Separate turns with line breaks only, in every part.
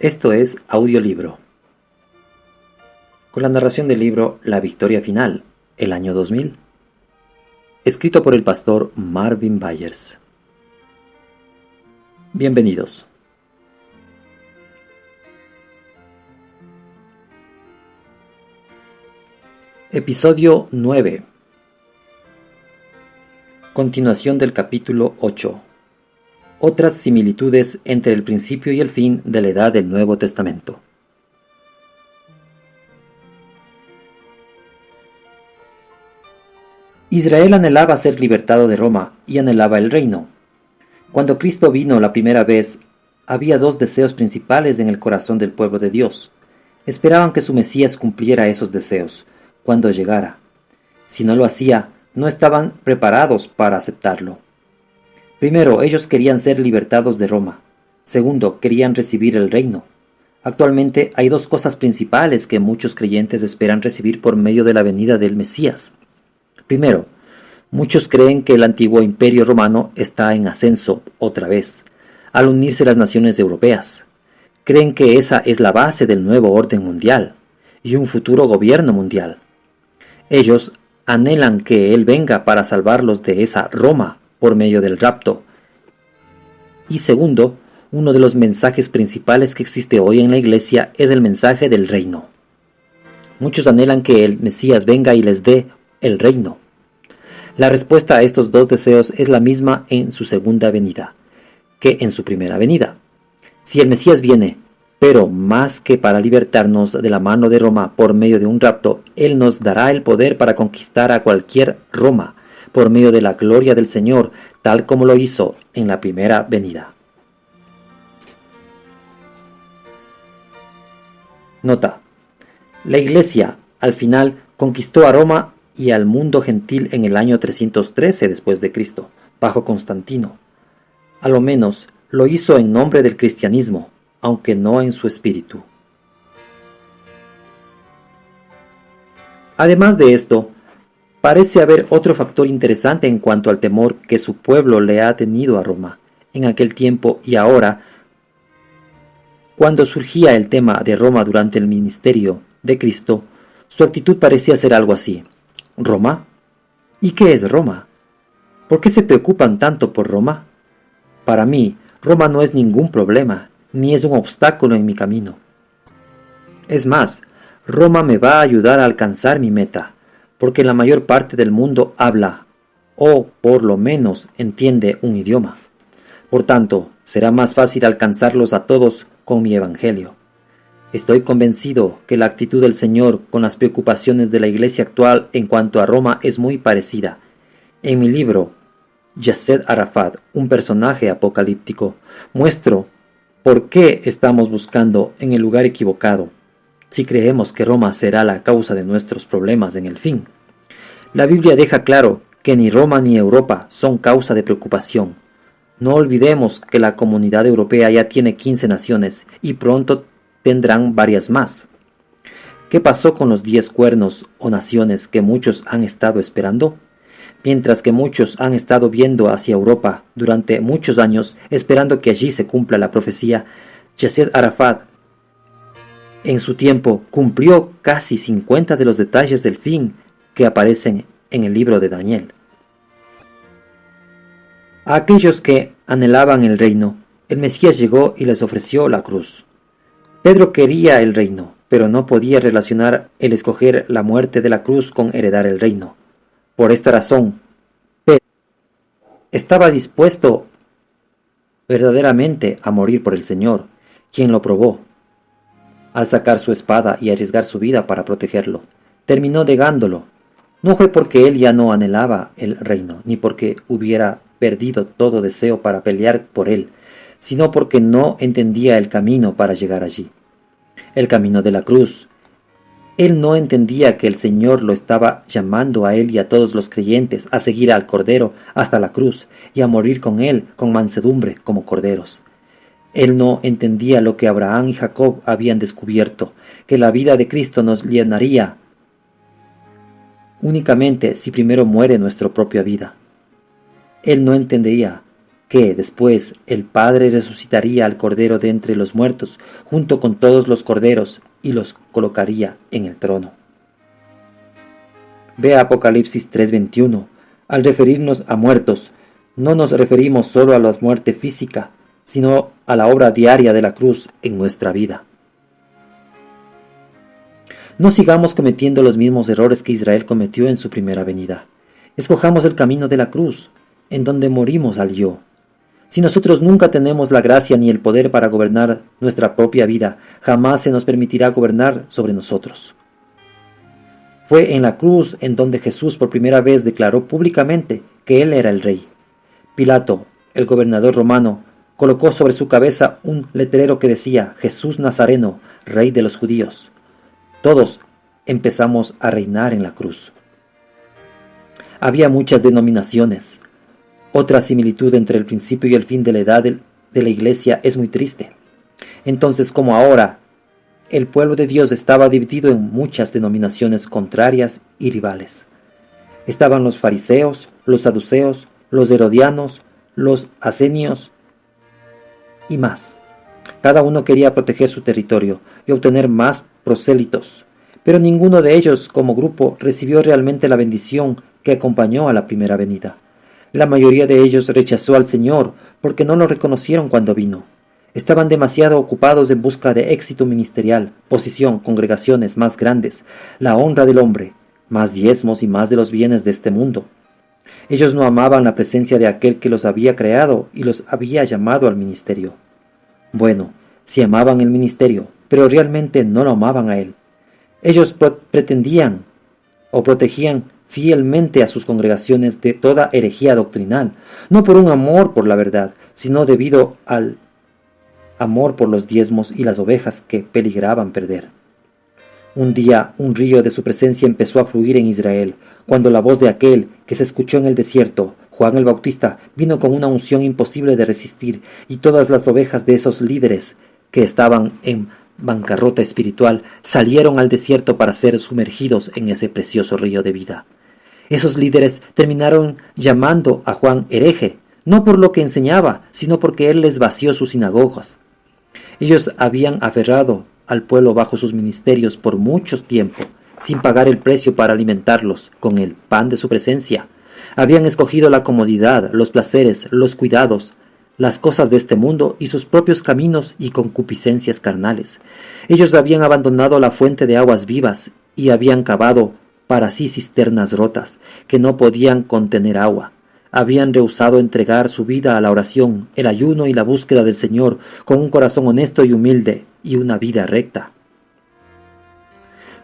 Esto es audiolibro, con la narración del libro La Victoria Final, el año 2000, escrito por el pastor Marvin Byers. Bienvenidos. Episodio 9. Continuación del capítulo 8. Otras similitudes entre el principio y el fin de la edad del Nuevo Testamento. Israel anhelaba ser libertado de Roma y anhelaba el reino. Cuando Cristo vino la primera vez, había dos deseos principales en el corazón del pueblo de Dios. Esperaban que su Mesías cumpliera esos deseos cuando llegara. Si no lo hacía, no estaban preparados para aceptarlo. Primero, ellos querían ser libertados de Roma. Segundo, querían recibir el reino. Actualmente hay dos cosas principales que muchos creyentes esperan recibir por medio de la venida del Mesías. Primero, muchos creen que el antiguo imperio romano está en ascenso otra vez, al unirse las naciones europeas. Creen que esa es la base del nuevo orden mundial y un futuro gobierno mundial. Ellos anhelan que Él venga para salvarlos de esa Roma por medio del rapto. Y segundo, uno de los mensajes principales que existe hoy en la iglesia es el mensaje del reino. Muchos anhelan que el Mesías venga y les dé el reino. La respuesta a estos dos deseos es la misma en su segunda venida que en su primera venida. Si el Mesías viene, pero más que para libertarnos de la mano de Roma por medio de un rapto, Él nos dará el poder para conquistar a cualquier Roma por medio de la gloria del Señor, tal como lo hizo en la primera venida. Nota: la Iglesia, al final, conquistó a Roma y al mundo gentil en el año 313 después de Cristo, bajo Constantino. A lo menos, lo hizo en nombre del cristianismo, aunque no en su espíritu. Además de esto, parece haber otro factor interesante en cuanto al temor que su pueblo le ha tenido a Roma en aquel tiempo y ahora. Cuando surgía el tema de Roma durante el ministerio de Cristo, su actitud parecía ser algo así: ¿Roma? ¿Y qué es Roma? ¿Por qué se preocupan tanto por Roma? Para mí, Roma no es ningún problema, ni es un obstáculo en mi camino. Es más, Roma me va a ayudar a alcanzar mi meta, porque la mayor parte del mundo habla, o por lo menos entiende un idioma. Por tanto, será más fácil alcanzarlos a todos con mi evangelio. Estoy convencido que la actitud del Señor con las preocupaciones de la iglesia actual en cuanto a Roma es muy parecida. En mi libro, Yasser Arafat, un personaje apocalíptico, muestro por qué estamos buscando en el lugar equivocado si creemos que Roma será la causa de nuestros problemas en el fin. La Biblia deja claro que ni Roma ni Europa son causa de preocupación. No olvidemos que la comunidad europea ya tiene 15 naciones y pronto tendrán varias más. ¿Qué pasó con los 10 cuernos o naciones que muchos han estado esperando? Mientras que muchos han estado viendo hacia Europa durante muchos años, esperando que allí se cumpla la profecía, Yasser Arafat, en su tiempo, cumplió casi 50 de los detalles del fin que aparecen en el libro de Daniel. A aquellos que anhelaban el reino, el Mesías llegó y les ofreció la cruz. Pedro quería el reino, pero no podía relacionar el escoger la muerte de la cruz con heredar el reino. Por esta razón, Pedro estaba dispuesto verdaderamente a morir por el Señor, quien lo probó. Al sacar su espada y arriesgar su vida para protegerlo, terminó negándolo. No fue porque él ya no anhelaba el reino, ni porque hubiera perdido todo deseo para pelear por él, sino porque no entendía el camino para llegar allí. El camino de la cruz. Él no entendía que el Señor lo estaba llamando a él y a todos los creyentes a seguir al Cordero hasta la cruz y a morir con él con mansedumbre como corderos. Él no entendía lo que Abraham y Jacob habían descubierto, que la vida de Cristo nos llenaría únicamente si primero muere nuestra propia vida. Él no entendía que después el Padre resucitaría al Cordero de entre los muertos, junto con todos los corderos, y los colocaría en el trono. Ve a Apocalipsis 3:21. Al referirnos a muertos, no nos referimos solo a la muerte física, sino a la obra diaria de la cruz en nuestra vida. No sigamos cometiendo los mismos errores que Israel cometió en su primera venida. Escojamos el camino de la cruz, en donde morimos al yo. Si nosotros nunca tenemos la gracia ni el poder para gobernar nuestra propia vida, jamás se nos permitirá gobernar sobre nosotros. Fue en la cruz en donde Jesús por primera vez declaró públicamente que Él era el Rey. Pilato, el gobernador romano, colocó sobre su cabeza un letrero que decía: Jesús Nazareno, Rey de los judíos. Todos empezamos a reinar en la cruz. Había muchas denominaciones. Otra similitud entre el principio y el fin de la edad de la iglesia es muy triste. Entonces, como ahora, el pueblo de Dios estaba dividido en muchas denominaciones contrarias y rivales. Estaban los fariseos, los saduceos, los herodianos, los asenios y más. Cada uno quería proteger su territorio y obtener más prosélitos, pero ninguno de ellos como grupo recibió realmente la bendición que acompañó a la primera venida. La mayoría de ellos rechazó al Señor porque no lo reconocieron cuando vino. Estaban demasiado ocupados en busca de éxito ministerial, posición, congregaciones más grandes, la honra del hombre, más diezmos y más de los bienes de este mundo. Ellos no amaban la presencia de aquel que los había creado y los había llamado al ministerio. Bueno, si amaban el ministerio, pero realmente no lo amaban a él. Ellos pretendían o protegían fielmente a sus congregaciones de toda herejía doctrinal, no por un amor por la verdad, sino debido al amor por los diezmos y las ovejas que peligraban perder. Un día un río de su presencia empezó a fluir en Israel, cuando la voz de aquel que se escuchó en el desierto, Juan el Bautista, vino con una unción imposible de resistir, y todas las ovejas de esos líderes que estaban en bancarrota espiritual salieron al desierto para ser sumergidos en ese precioso río de vida. Esos líderes terminaron llamando a Juan hereje, no por lo que enseñaba, sino porque él les vació sus sinagogas. Ellos habían aferrado al pueblo bajo sus ministerios por mucho tiempo, sin pagar el precio para alimentarlos con el pan de su presencia. Habían escogido la comodidad, los placeres, los cuidados, las cosas de este mundo y sus propios caminos y concupiscencias carnales. Ellos habían abandonado la fuente de aguas vivas y habían cavado para sí cisternas rotas que no podían contener agua. Habían rehusado entregar su vida a la oración, el ayuno y la búsqueda del Señor con un corazón honesto y humilde y una vida recta.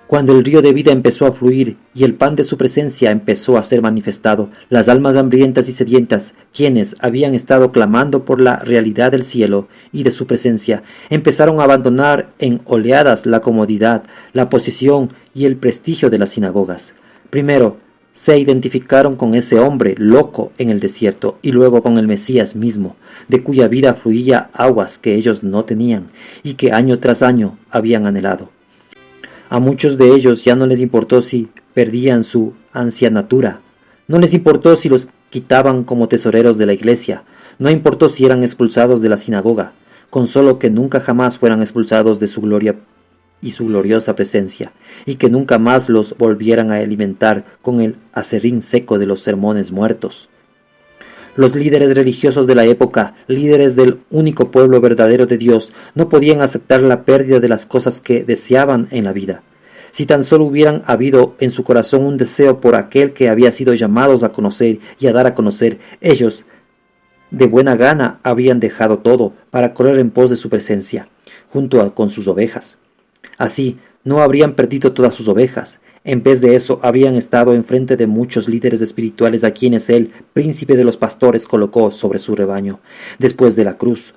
Cuando el río de vida empezó a fluir y el pan de su presencia empezó a ser manifestado, las almas hambrientas y sedientas, quienes habían estado clamando por la realidad del cielo y de su presencia, empezaron a abandonar en oleadas la comodidad, la posición y el prestigio de las sinagogas. Primero, se identificaron con ese hombre loco en el desierto y luego con el Mesías mismo, de cuya vida fluía aguas que ellos no tenían y que año tras año habían anhelado. A muchos de ellos ya no les importó si perdían su ancianatura, no les importó si los quitaban como tesoreros de la iglesia, no importó si eran expulsados de la sinagoga, con solo que nunca jamás fueran expulsados de su gloria y su gloriosa presencia, y que nunca más los volvieran a alimentar con el aserrín seco de los sermones muertos. Los líderes religiosos de la época, líderes del único pueblo verdadero de Dios, no podían aceptar la pérdida de las cosas que deseaban en la vida. Si tan solo hubieran habido en su corazón un deseo por aquel que había sido llamados a conocer y a dar a conocer, ellos de buena gana habrían dejado todo para correr en pos de su presencia, junto con sus ovejas. Así, no habrían perdido todas sus ovejas. En vez de eso, habrían estado enfrente de muchos líderes espirituales a quienes él, príncipe de los pastores, colocó sobre su rebaño. Después de la cruz,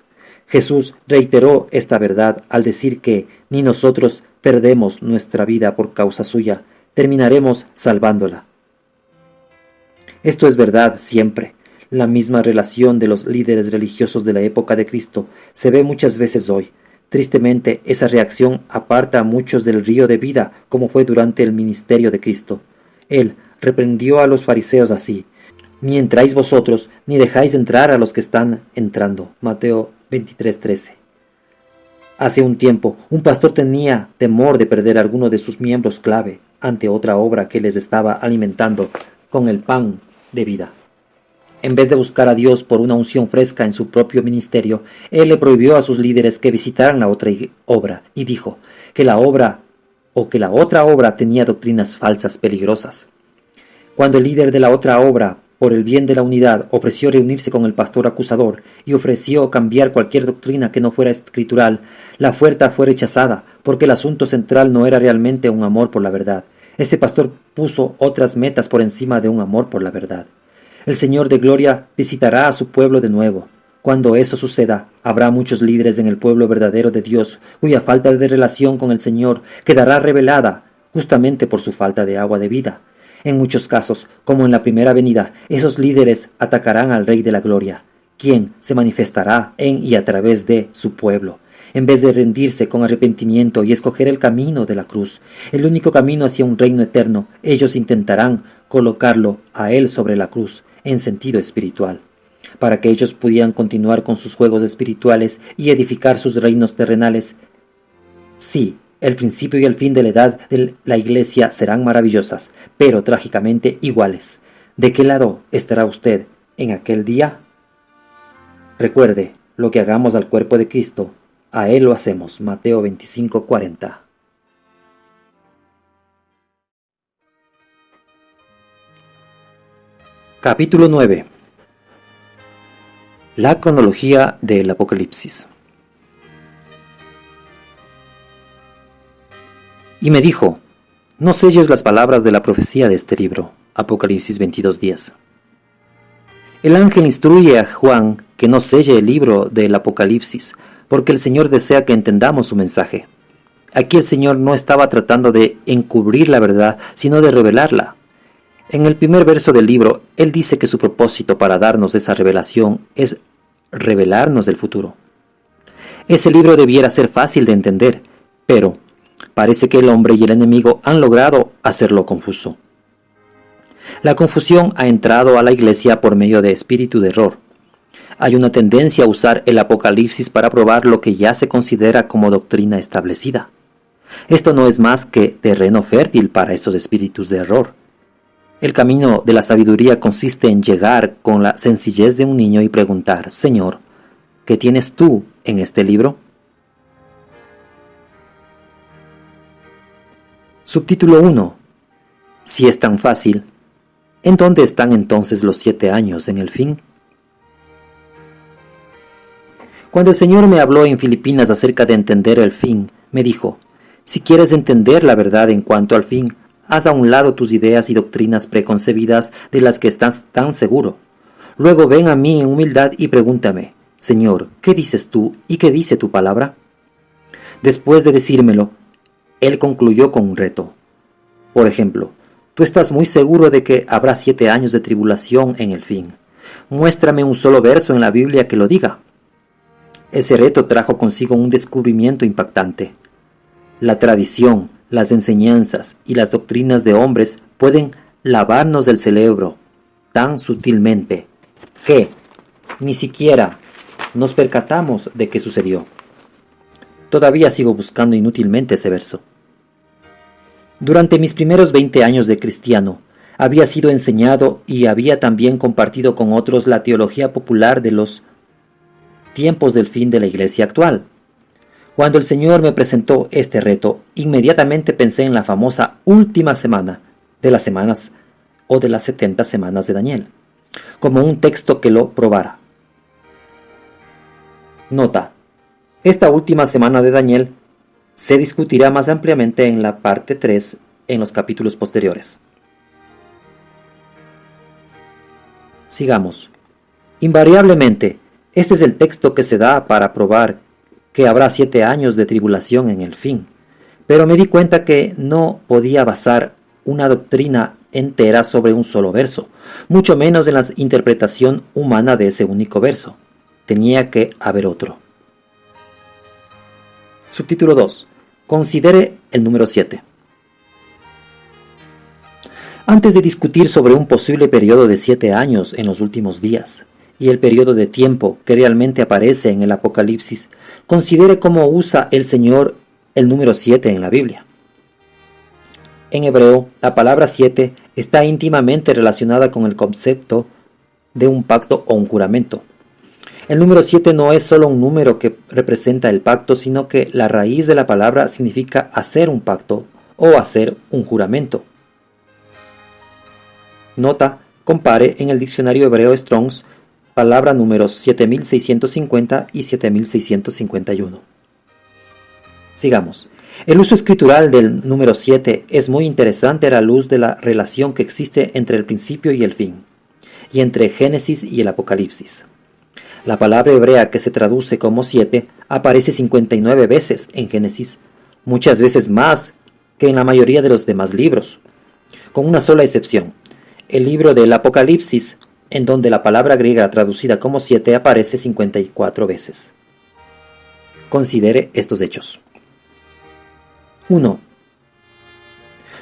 Jesús reiteró esta verdad al decir que ni nosotros perdemos nuestra vida por causa suya, terminaremos salvándola. Esto es verdad siempre. La misma relación de los líderes religiosos de la época de Cristo se ve muchas veces hoy. Tristemente, esa reacción aparta a muchos del río de vida, como fue durante el ministerio de Cristo. Él reprendió a los fariseos así: ni entráis vosotros, ni dejáis entrar a los que están entrando. Mateo 23:13. Hace un tiempo, un pastor tenía temor de perder alguno de sus miembros clave ante otra obra que les estaba alimentando con el pan de vida. En vez de buscar a Dios por una unción fresca en su propio ministerio, él le prohibió a sus líderes que visitaran la otra obra y dijo que la otra obra tenía doctrinas falsas peligrosas. Cuando el líder de la otra obra, por el bien de la unidad, ofreció reunirse con el pastor acusador y ofreció cambiar cualquier doctrina que no fuera escritural, la oferta fue rechazada porque el asunto central no era realmente un amor por la verdad. Ese pastor puso otras metas por encima de un amor por la verdad. El Señor de Gloria visitará a su pueblo de nuevo. Cuando eso suceda, habrá muchos líderes en el pueblo verdadero de Dios, cuya falta de relación con el Señor quedará revelada justamente por su falta de agua de vida. En muchos casos, como en la primera venida, esos líderes atacarán al Rey de la Gloria, quien se manifestará en y a través de su pueblo. En vez de rendirse con arrepentimiento y escoger el camino de la cruz, el único camino hacia un reino eterno, ellos intentarán colocarlo a él sobre la cruz, en sentido espiritual, para que ellos pudieran continuar con sus juegos espirituales y edificar sus reinos terrenales. Sí, el principio y el fin de la edad de la Iglesia serán maravillosas, pero trágicamente iguales. ¿De qué lado estará usted en aquel día? Recuerde, lo que hagamos al cuerpo de Cristo, a Él lo hacemos. Mateo 25:40. Capítulo 9. La cronología del Apocalipsis. Y me dijo, no selles las palabras de la profecía de este libro. Apocalipsis 22:10. El ángel instruye a Juan que no selle el libro del Apocalipsis, porque el Señor desea que entendamos su mensaje. Aquí el Señor no estaba tratando de encubrir la verdad, sino de revelarla. En el primer verso del libro, Él dice que su propósito para darnos esa revelación es revelarnos el futuro. Ese libro debiera ser fácil de entender, pero parece que el hombre y el enemigo han logrado hacerlo confuso. La confusión ha entrado a la Iglesia por medio de espíritu de error. Hay una tendencia a usar el Apocalipsis para probar lo que ya se considera como doctrina establecida. Esto no es más que terreno fértil para esos espíritus de error. El camino de la sabiduría consiste en llegar con la sencillez de un niño y preguntar, Señor, ¿qué tienes tú en este libro? Subtítulo 1. Si es tan fácil, ¿en dónde están entonces los 7 años en el fin? Cuando el Señor me habló en Filipinas acerca de entender el fin, me dijo, si quieres entender la verdad en cuanto al fin, haz a un lado tus ideas y doctrinas preconcebidas de las que estás tan seguro. Luego ven a mí en humildad y pregúntame, Señor, ¿qué dices tú y qué dice tu palabra? Después de decírmelo, Él concluyó con un reto. Por ejemplo, tú estás muy seguro de que habrá 7 años de tribulación en el fin. Muéstrame un solo verso en la Biblia que lo diga. Ese reto trajo consigo un descubrimiento impactante. La tradición, las enseñanzas y las doctrinas de hombres pueden lavarnos el cerebro tan sutilmente que ni siquiera nos percatamos de qué sucedió. Todavía sigo buscando inútilmente ese verso. Durante mis primeros 20 años de cristiano, había sido enseñado y había también compartido con otros la teología popular de los tiempos del fin de la Iglesia actual. Cuando el Señor me presentó este reto, inmediatamente pensé en la famosa última semana de las semanas o de las 70 semanas de Daniel, como un texto que lo probara. Nota: esta última semana de Daniel se discutirá más ampliamente en la parte 3 en los capítulos posteriores. Sigamos. Invariablemente, este es el texto que se da para probar que habrá 7 años de tribulación en el fin, pero me di cuenta que no podía basar una doctrina entera sobre un solo verso, mucho menos en la interpretación humana de ese único verso. Tenía que haber otro. Subtítulo 2. Considere el número 7. Antes de discutir sobre un posible periodo de 7 años en los últimos días, y el periodo de tiempo que realmente aparece en el Apocalipsis, considere cómo usa el Señor el número 7 en la Biblia. En hebreo, la palabra 7 está íntimamente relacionada con el concepto de un pacto o un juramento. El número 7 no es solo un número que representa el pacto, sino que la raíz de la palabra significa hacer un pacto o hacer un juramento. Nota, compare en el diccionario hebreo Strong's palabra números 7650 y 7651. Sigamos. El uso escritural del número 7 es muy interesante a la luz de la relación que existe entre el principio y el fin, y entre Génesis y el Apocalipsis. La palabra hebrea que se traduce como 7 aparece 59 veces en Génesis, muchas veces más que en la mayoría de los demás libros, con una sola excepción, el libro del Apocalipsis, en donde la palabra griega traducida como 7 aparece 54 veces. Considere estos hechos. 1.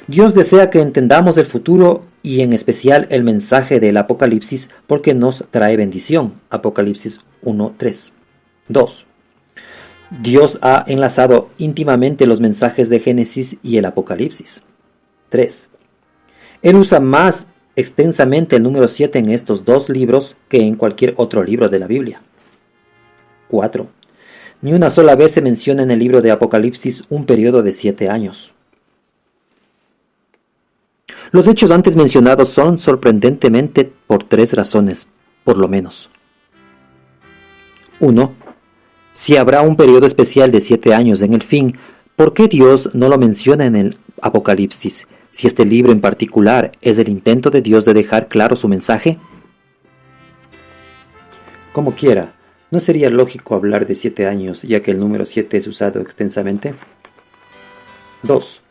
Dios desea que entendamos el futuro y en especial el mensaje del Apocalipsis porque nos trae bendición. Apocalipsis 1:3. 2. Dios ha enlazado íntimamente los mensajes de Génesis y el Apocalipsis. 3. Él usa más extensamente el número 7 en estos dos libros que en cualquier otro libro de la Biblia. 4. Ni una sola vez se menciona en el libro de Apocalipsis un periodo de 7 años. Los hechos antes mencionados son sorprendentemente por 3 razones, por lo menos. 1. Si habrá un periodo especial de 7 años en el fin, ¿por qué Dios no lo menciona en el Apocalipsis, si este libro en particular es el intento de Dios de dejar claro su mensaje? Como quiera, ¿no sería lógico hablar de 7 años, ya que el número 7 es usado extensamente? 2.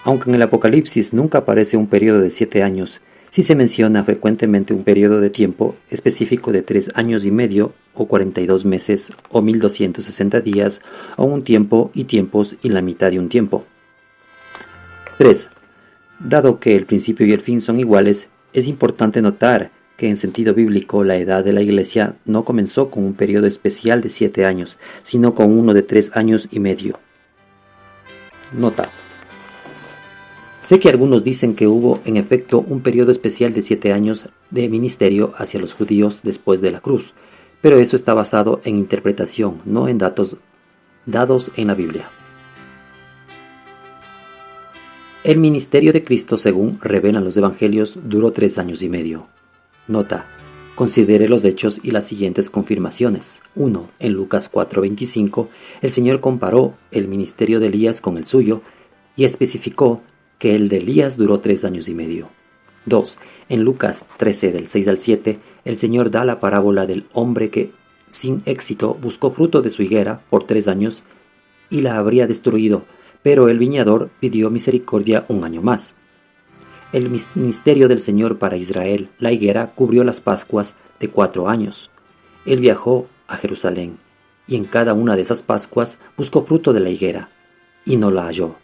Aunque en el Apocalipsis nunca aparece un periodo de 7 años, sí se menciona frecuentemente un periodo de tiempo específico de 3 años y medio, o 42 meses, o 1260 días, o un tiempo y tiempos y la mitad de un tiempo. 3. Dado que el principio y el fin son iguales, es importante notar que en sentido bíblico la edad de la Iglesia no comenzó con un periodo especial de 7 años, sino con uno de 3 años y medio. Nota. Sé que algunos dicen que hubo en efecto un periodo especial de 7 años de ministerio hacia los judíos después de la cruz, pero eso está basado en interpretación, no en datos dados en la Biblia. El ministerio de Cristo, según revelan los evangelios, duró 3 años y medio. Nota. Considere los hechos y las siguientes confirmaciones. 1. En Lucas 4:25, el Señor comparó el ministerio de Elías con el suyo y especificó que el de Elías duró 3 años y medio. 2. En Lucas 13, del 6 al 7, el Señor da la parábola del hombre que, sin éxito, buscó fruto de su higuera por 3 años y la habría destruido, pero el viñador pidió misericordia 1 año más. El ministerio del Señor para Israel, la higuera, cubrió las Pascuas de 4 años. Él viajó a Jerusalén, y en cada una de esas Pascuas buscó fruto de la higuera, y no la halló.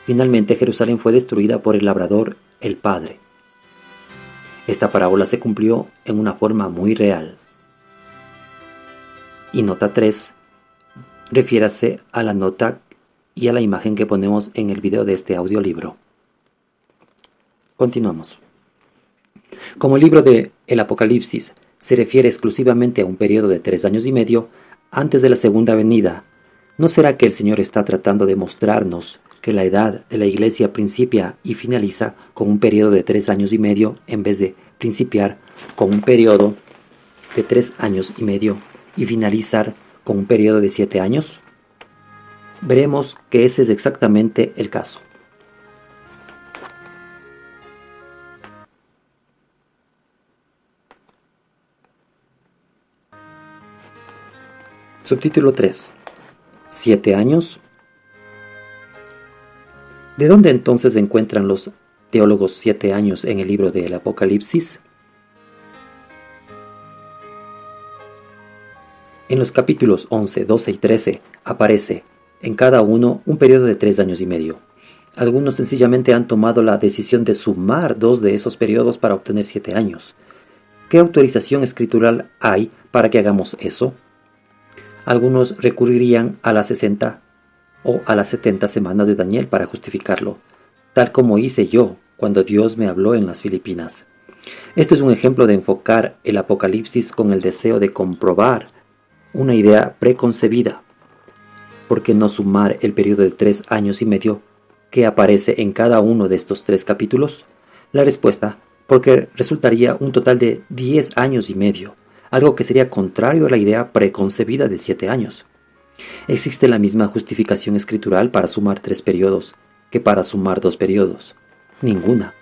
Finalmente Jerusalén fue destruida por el labrador, el Padre. Esta parábola se cumplió en una forma muy real. Y nota 3, refiérase a la nota y a la imagen que ponemos en el video de este audiolibro. Continuamos. Como el libro de El Apocalipsis se refiere exclusivamente a un periodo de 3 años y medio antes de la segunda venida, ¿no será que el Señor está tratando de mostrarnos que la edad de la Iglesia principia y finaliza con un periodo de 3 años y medio en vez de principiar con un periodo de 3 años y medio y finalizar con un periodo de 7 años? Veremos que ese es exactamente el caso. Subtítulo 3. ¿7 años? ¿De dónde entonces encuentran los teólogos 7 años en el libro del Apocalipsis? En los capítulos 11, 12 y 13 aparece en cada uno un periodo de 3 años y medio. Algunos sencillamente han tomado la decisión de sumar 2 de esos periodos para obtener 7 años. ¿Qué autorización escritural hay para que hagamos eso? Algunos recurrirían a las 60 o a las 70 semanas de Daniel para justificarlo, tal como hice yo cuando Dios me habló en las Filipinas. Esto es un ejemplo de enfocar el Apocalipsis con el deseo de comprobar una idea preconcebida. ¿Por qué no sumar el periodo de 3 años y medio que aparece en cada uno de estos 3 capítulos? La respuesta, porque resultaría un total de 10 años y medio, algo que sería contrario a la idea preconcebida de 7 años. ¿Existe la misma justificación escritural para sumar 3 periodos que para sumar 2 periodos? Ninguna.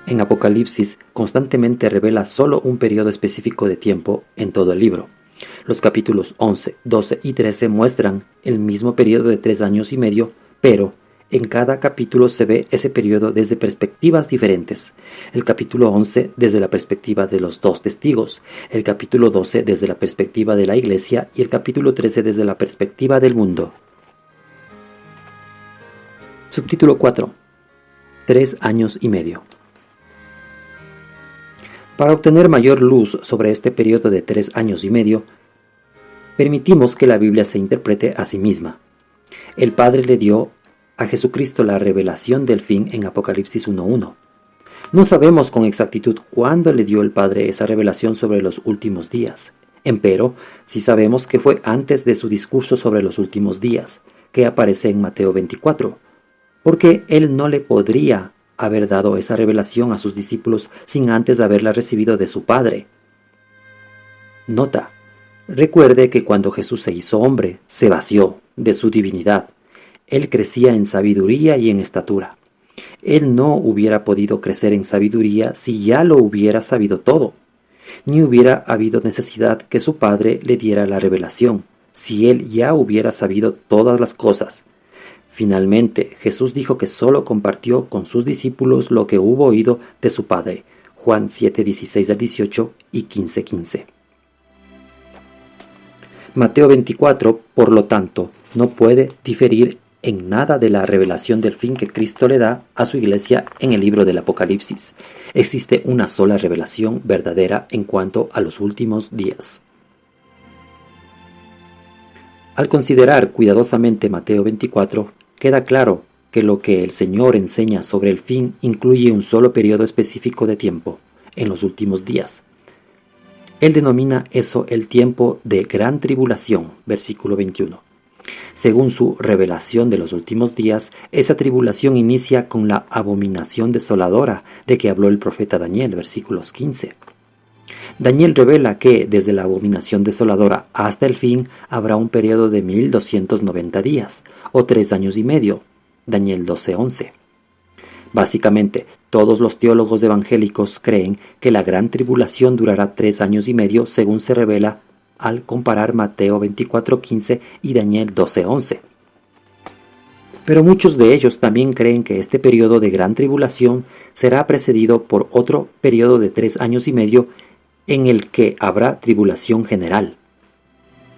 En Apocalipsis constantemente revela solo un periodo específico de tiempo en todo el libro. Los capítulos 11, 12 y 13 muestran el mismo periodo de 3 años y medio, pero en cada capítulo se ve ese periodo desde perspectivas diferentes. El capítulo 11 desde la perspectiva de los 2 testigos, el capítulo 12 desde la perspectiva de la iglesia y el capítulo 13 desde la perspectiva del mundo. Subtítulo 4. 3 años y medio. Para obtener mayor luz sobre este periodo de 3 años y medio, permitimos que la Biblia se interprete a sí misma. El Padre le dio a Jesucristo la revelación del fin en Apocalipsis 1:1. No sabemos con exactitud cuándo le dio el Padre esa revelación sobre los últimos días. Empero, sí sabemos que fue antes de su discurso sobre los últimos días, que aparece en Mateo 24, porque Él no le podría haber dado esa revelación a sus discípulos sin antes haberla recibido de su Padre. Nota, recuerde que cuando Jesús se hizo hombre, se vació de su divinidad. Él crecía en sabiduría y en estatura. Él no hubiera podido crecer en sabiduría si ya lo hubiera sabido todo, ni hubiera habido necesidad que su Padre le diera la revelación, si él ya hubiera sabido todas las cosas. Finalmente, Jesús dijo que solo compartió con sus discípulos lo que hubo oído de su Padre. Juan 7:16-18 y 15:15. Mateo 24, por lo tanto, no puede diferir en nada de la revelación del fin que Cristo le da a su iglesia en el libro del Apocalipsis. Existe una sola revelación verdadera en cuanto a los últimos días. Al considerar cuidadosamente Mateo 24, queda claro que lo que el Señor enseña sobre el fin incluye un solo periodo específico de tiempo, en los últimos días. Él denomina eso el tiempo de gran tribulación, versículo 21. Según su revelación de los últimos días, esa tribulación inicia con la abominación desoladora de que habló el profeta Daniel, versículos 15. Daniel revela que desde la abominación desoladora hasta el fin habrá un periodo de 1290 días, o 3 años y medio, Daniel 12:11. Básicamente, todos los teólogos evangélicos creen que la gran tribulación durará 3 años y medio según se revela al comparar Mateo 24:15 y Daniel 12:11. Pero muchos de ellos también creen que este periodo de gran tribulación será precedido por otro periodo de 3 años y medio en el que habrá tribulación general.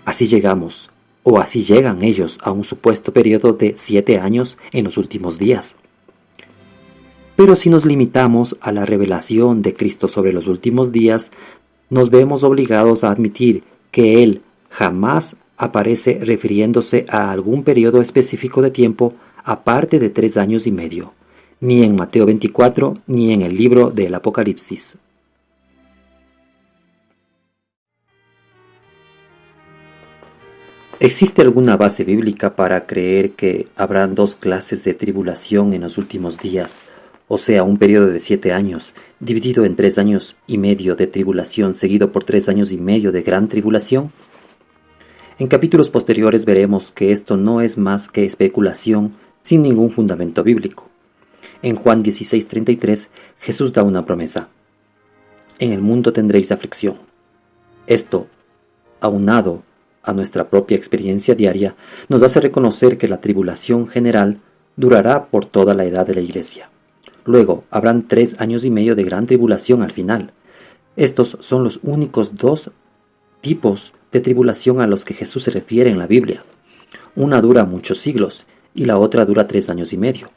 Así llegamos, o así llegan ellos a un supuesto periodo de 7 años en los últimos días. Pero si nos limitamos a la revelación de Cristo sobre los últimos días, nos vemos obligados a admitir que Él jamás aparece refiriéndose a algún periodo específico de tiempo aparte de 3 años y medio, ni en Mateo 24 ni en el libro del Apocalipsis. ¿Existe alguna base bíblica para creer que habrán 2 clases de tribulación en los últimos días, o sea, un periodo de 7 años, dividido en 3 años y medio de tribulación, seguido por 3 años y medio de gran tribulación? En capítulos posteriores veremos que esto no es más que especulación sin ningún fundamento bíblico. En Juan 16:33, Jesús da una promesa: en el mundo tendréis aflicción. Esto, aunado a nuestra propia experiencia diaria, nos hace reconocer que la tribulación general durará por toda la edad de la iglesia. Luego, habrán 3 años y medio de gran tribulación al final. Estos son los únicos 2 tipos de tribulación a los que Jesús se refiere en la Biblia. Una dura muchos siglos y la otra dura 3 años y medio.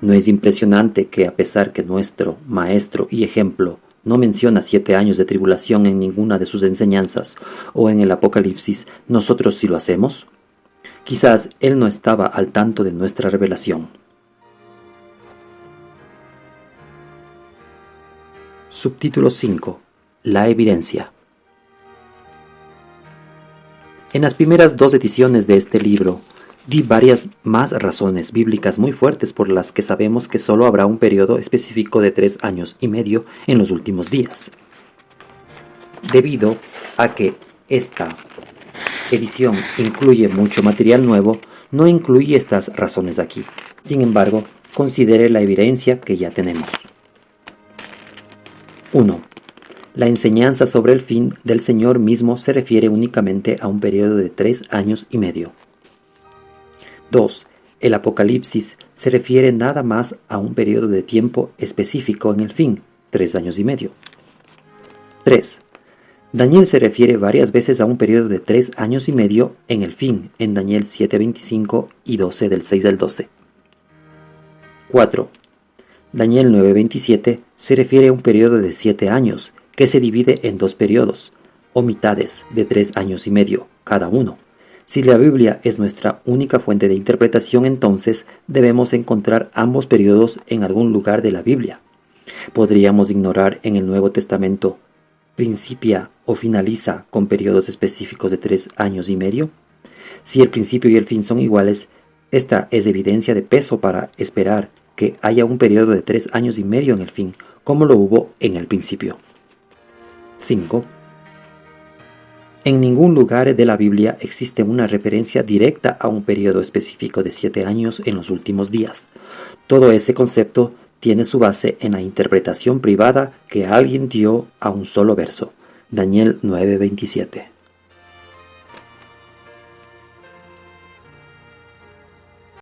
¿No es impresionante que a pesar que nuestro maestro y ejemplo no menciona 7 años de tribulación en ninguna de sus enseñanzas o en el Apocalipsis, nosotros sí lo hacemos? Quizás él no estaba al tanto de nuestra revelación. Subtítulo 5. La evidencia. En las primeras 2 ediciones de este libro, di varias más razones bíblicas muy fuertes por las que sabemos que solo habrá un periodo específico de 3 años y medio en los últimos días. Debido a que esta edición incluye mucho material nuevo, no incluye estas razones aquí. Sin embargo, considere la evidencia que ya tenemos. 1. La enseñanza sobre el fin del Señor mismo se refiere únicamente a un periodo de 3 años y medio. 2. El Apocalipsis se refiere nada más a un periodo de tiempo específico en el fin, 3 años y medio. 3. Daniel se refiere varias veces a un periodo de 3 años y medio en el fin, en Daniel 7:25 y 12 del 6 al 12. 4. Daniel 9:27 se refiere a un periodo de 7 años, que se divide en 2 periodos, o mitades de 3 años y medio, cada uno. Si la Biblia es nuestra única fuente de interpretación, entonces debemos encontrar ambos periodos en algún lugar de la Biblia. ¿Podríamos ignorar en el Nuevo Testamento principia o finaliza con periodos específicos de 3 años y medio? Si el principio y el fin son iguales, esta es evidencia de peso para esperar que haya un periodo de 3 años y medio en el fin, como lo hubo en el principio. 5. En ningún lugar de la Biblia existe una referencia directa a un periodo específico de 7 años en los últimos días. Todo ese concepto tiene su base en la interpretación privada que alguien dio a un solo verso, Daniel 9:27.